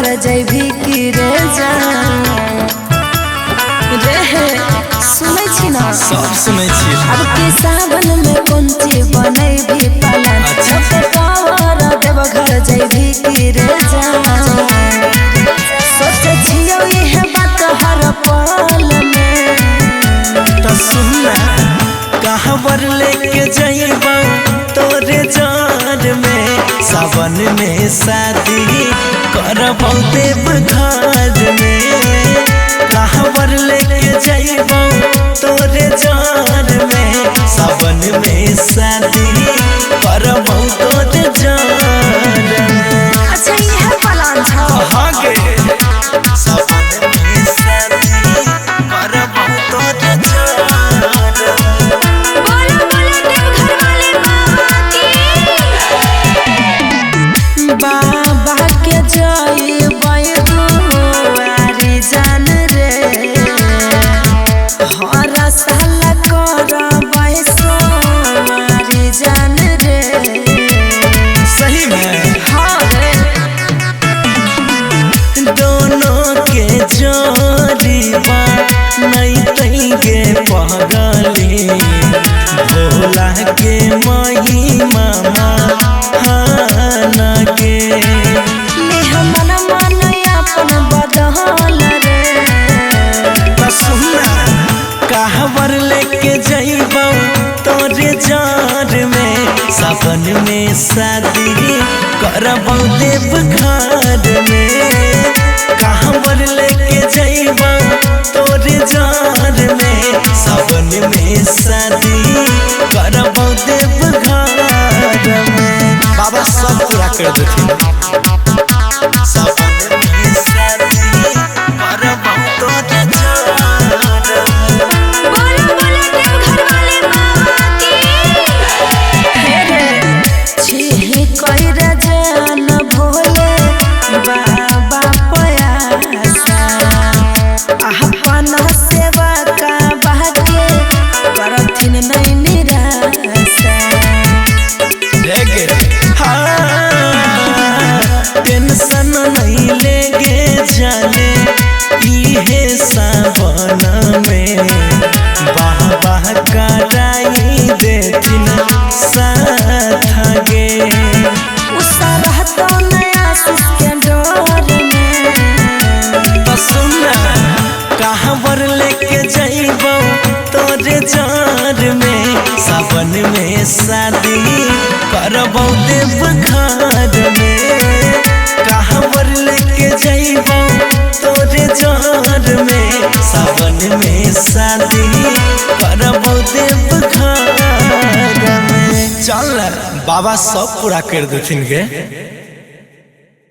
घर जैभी की रे जान रे सुनै छी ना सब सुनै छी। अब के सावन में कोन चीज बनै भी पालन छोटे कावर देव घर जैभी की रे जान सोचे छियो इहे बात हर पल में तो सुनना कहवर लेके जइबौ तोरे जान में सावन में शादी करबौ देव घर में कहवर लेके जइबौ तोरे जान में सावन में शादी करबौ तोरे जान में। अच्छा इहे प्लान छ हाँ गे सावन में शादी करबौ तोरे जान में। बोलो बोलो देव घर वाले बाबा के जय दुआरी जान रे हर साल करबै सोमारी जान रे सही में हाँ रे दोनों के जोड़ी नहीं तैगे पगली भोला के महिमा महान के मेहमान मन अपन बदहल रे सुना कहवर लेके जइबौ तोरे जान में सावन में शादी करबौ देव घर में कहवर लेके जइबौ तोरे जान में सावन में शादी करबौ देव घर में। बाबा सब पूरा कर देथिन सावन में शादी करबौ तोरे जान में। बोलो बोलो देव घर वाले बाबा की छी कइर जान भोले बाबा पयासा अपन सेवा का बाके करथिन नहीं निराशा टेंशन नहीं लेगे जाने इहे सावन में बाबा कराई देथिन साथ गे उसा रहतो नया के डोर में सुना कहवर लेके जइबौ तोरे जान में सावन में शादी करबौ देव घर में कहवर लेके जइबौ तोरे जान में सावन में शादी करबौ देव घर में। चल बाबा सब पूरा कर देथिन गे।